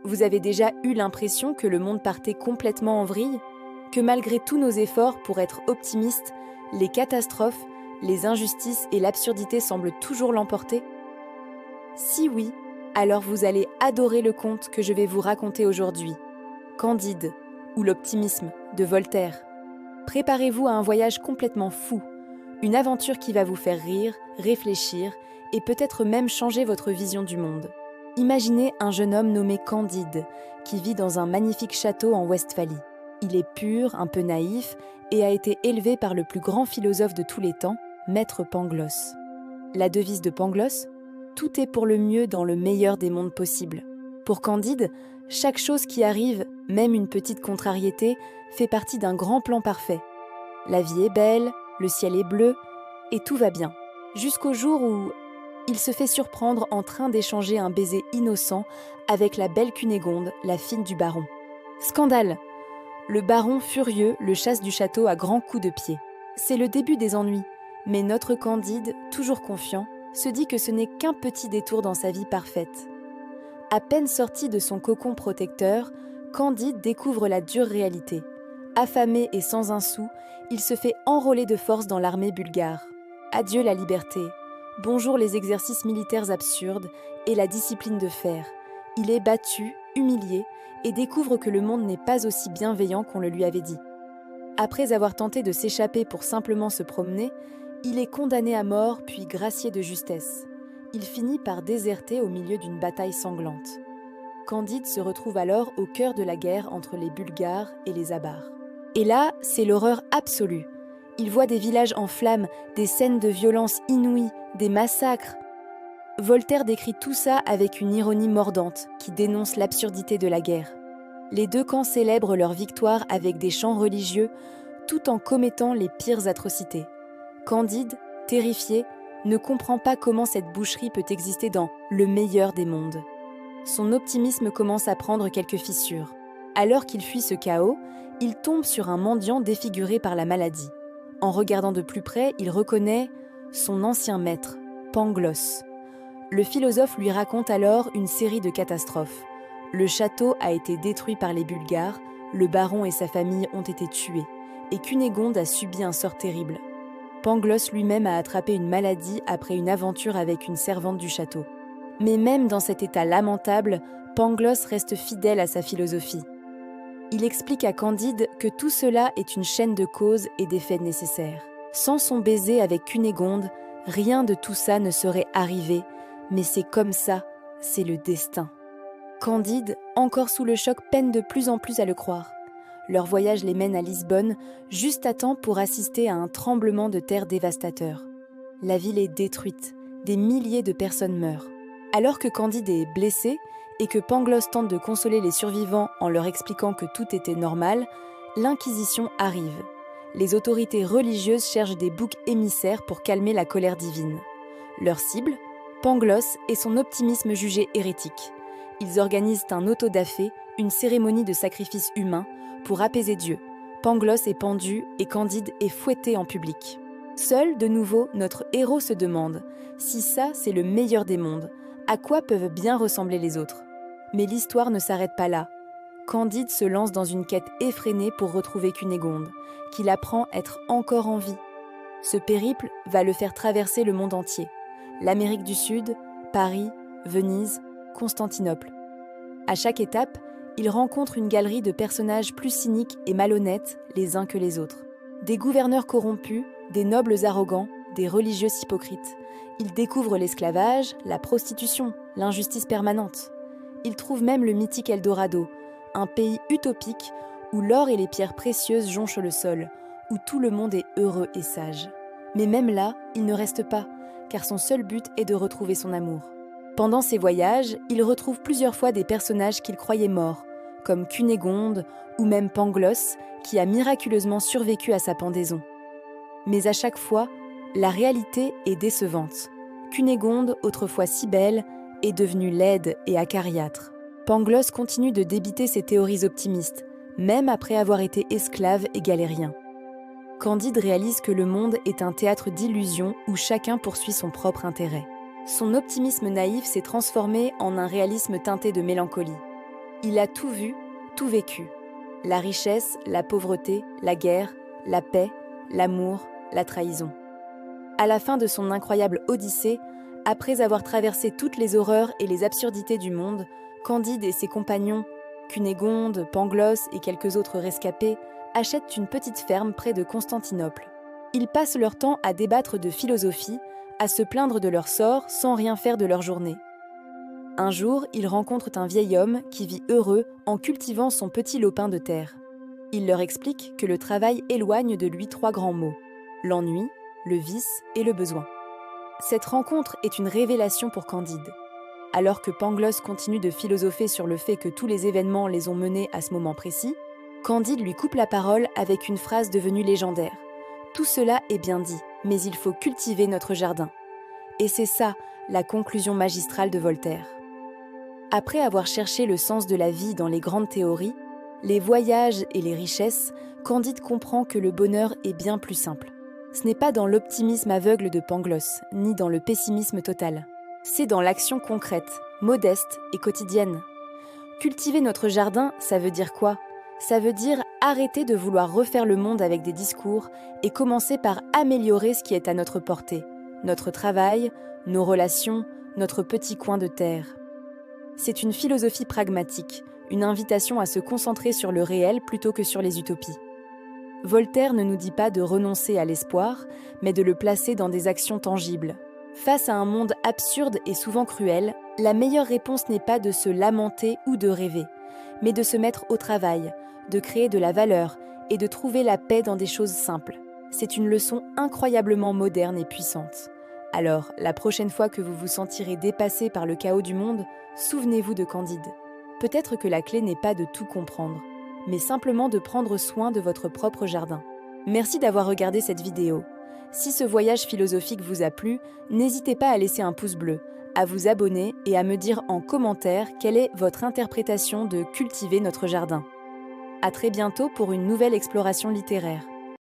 Vous avez déjà eu l'impression que le monde partait complètement en vrille? Que malgré tous nos efforts pour être optimistes, les catastrophes, les injustices et l'absurdité semblent toujours l'emporter? Si oui, alors vous allez adorer le conte que je vais vous raconter aujourd'hui, Candide, ou l'optimisme de Voltaire. Préparez-vous à un voyage complètement fou, une aventure qui va vous faire rire, réfléchir et peut-être même changer votre vision du monde. Imaginez un jeune homme nommé Candide, qui vit dans un magnifique château en Westphalie. Il est pur, un peu naïf, et a été élevé par le plus grand philosophe de tous les temps, Maître Pangloss. La devise de Pangloss: tout est pour le mieux dans le meilleur des mondes possibles. Pour Candide, chaque chose qui arrive, même une petite contrariété, fait partie d'un grand plan parfait. La vie est belle, le ciel est bleu, et tout va bien. Jusqu'au jour où il se fait surprendre en train d'échanger un baiser innocent avec la belle Cunégonde, la fille du baron. Scandale! Le baron, furieux, le chasse du château à grands coups de pied. C'est le début des ennuis, mais notre Candide, toujours confiant, se dit que ce n'est qu'un petit détour dans sa vie parfaite. À peine sorti de son cocon protecteur, Candide découvre la dure réalité. Affamé et sans un sou, il se fait enrôler de force dans l'armée bulgare. Adieu la liberté, bonjour les exercices militaires absurdes et la discipline de fer. Il est battu, humilié, et découvre que le monde n'est pas aussi bienveillant qu'on le lui avait dit. Après avoir tenté de s'échapper pour simplement se promener, il est condamné à mort puis gracié de justesse. Il finit par déserter au milieu d'une bataille sanglante. Candide se retrouve alors au cœur de la guerre entre les Bulgares et les Avars. Et là, c'est l'horreur absolue. Il voit des villages en flammes, des scènes de violence inouïes, des massacres. Voltaire décrit tout ça avec une ironie mordante qui dénonce l'absurdité de la guerre. Les deux camps célèbrent leur victoire avec des chants religieux, tout en commettant les pires atrocités. Candide, terrifié, ne comprend pas comment cette boucherie peut exister dans le meilleur des mondes. Son optimisme commence à prendre quelques fissures. Alors qu'il fuit ce chaos, il tombe sur un mendiant défiguré par la maladie. En regardant de plus près, il reconnaît son ancien maître, Pangloss. Le philosophe lui raconte alors une série de catastrophes. Le château a été détruit par les Bulgares, le baron et sa famille ont été tués, et Cunégonde a subi un sort terrible. Pangloss lui-même a attrapé une maladie après une aventure avec une servante du château. Mais même dans cet état lamentable, Pangloss reste fidèle à sa philosophie. Il explique à Candide que tout cela est une chaîne de causes et d'effets nécessaires. Sans son baiser avec Cunégonde, rien de tout ça ne serait arrivé, mais c'est comme ça, c'est le destin. Candide, encore sous le choc, peine de plus en plus à le croire. Leur voyage les mène à Lisbonne, juste à temps pour assister à un tremblement de terre dévastateur. La ville est détruite, des milliers de personnes meurent. Alors que Candide est blessé et que Pangloss tente de consoler les survivants en leur expliquant que tout était normal, l'Inquisition arrive. Les autorités religieuses cherchent des boucs émissaires pour calmer la colère divine. Leur cible, Pangloss et son optimisme jugé hérétique. Ils organisent un autodafé, une cérémonie de sacrifice humain, pour apaiser Dieu. Pangloss est pendu et Candide est fouetté en public. Seul, de nouveau, notre héros se demande si ça, c'est le meilleur des mondes, à quoi peuvent bien ressembler les autres. Mais l'histoire ne s'arrête pas là. Candide se lance dans une quête effrénée pour retrouver Cunégonde, qu'il apprend être encore en vie. Ce périple va le faire traverser le monde entier. L'Amérique du Sud, Paris, Venise, Constantinople. À chaque étape, il rencontre une galerie de personnages plus cyniques et malhonnêtes les uns que les autres. Des gouverneurs corrompus, des nobles arrogants, des religieux hypocrites. Il découvre l'esclavage, la prostitution, l'injustice permanente. Il trouve même le mythique Eldorado, un pays utopique où l'or et les pierres précieuses jonchent le sol, où tout le monde est heureux et sage. Mais même là, il ne reste pas, car son seul but est de retrouver son amour. Pendant ses voyages, il retrouve plusieurs fois des personnages qu'il croyait morts, comme Cunégonde ou même Pangloss, qui a miraculeusement survécu à sa pendaison. Mais à chaque fois, la réalité est décevante. Cunégonde, autrefois si belle, est devenue laide et acariâtre. Pangloss continue de débiter ses théories optimistes, même après avoir été esclave et galérien. Candide réalise que le monde est un théâtre d'illusions où chacun poursuit son propre intérêt. Son optimisme naïf s'est transformé en un réalisme teinté de mélancolie. Il a tout vu, tout vécu. La richesse, la pauvreté, la guerre, la paix, l'amour, la trahison. À la fin de son incroyable odyssée, après avoir traversé toutes les horreurs et les absurdités du monde, Candide et ses compagnons, Cunégonde, Pangloss et quelques autres rescapés, achètent une petite ferme près de Constantinople. Ils passent leur temps à débattre de philosophie, à se plaindre de leur sort sans rien faire de leur journée. Un jour, ils rencontrent un vieil homme qui vit heureux en cultivant son petit lopin de terre. Il leur explique que le travail éloigne de lui 3 grands maux: l'ennui, le vice et le besoin. Cette rencontre est une révélation pour Candide. Alors que Pangloss continue de philosopher sur le fait que tous les événements les ont menés à ce moment précis, Candide lui coupe la parole avec une phrase devenue légendaire. Tout cela est bien dit, mais il faut cultiver notre jardin. Et c'est ça, la conclusion magistrale de Voltaire. Après avoir cherché le sens de la vie dans les grandes théories, les voyages et les richesses, Candide comprend que le bonheur est bien plus simple. Ce n'est pas dans l'optimisme aveugle de Pangloss, ni dans le pessimisme total. C'est dans l'action concrète, modeste et quotidienne. Cultiver notre jardin, ça veut dire quoi ? Ça veut dire arrêter de vouloir refaire le monde avec des discours et commencer par améliorer ce qui est à notre portée, notre travail, nos relations, notre petit coin de terre. C'est une philosophie pragmatique, une invitation à se concentrer sur le réel plutôt que sur les utopies. Voltaire ne nous dit pas de renoncer à l'espoir, mais de le placer dans des actions tangibles. Face à un monde absurde et souvent cruel, la meilleure réponse n'est pas de se lamenter ou de rêver, mais de se mettre au travail, de créer de la valeur et de trouver la paix dans des choses simples. C'est une leçon incroyablement moderne et puissante. Alors, la prochaine fois que vous vous sentirez dépassé par le chaos du monde, souvenez-vous de Candide. Peut-être que la clé n'est pas de tout comprendre, mais simplement de prendre soin de votre propre jardin. Merci d'avoir regardé cette vidéo. Si ce voyage philosophique vous a plu, n'hésitez pas à laisser un pouce bleu, à vous abonner et à me dire en commentaire quelle est votre interprétation de cultiver notre jardin. À très bientôt pour une nouvelle exploration littéraire.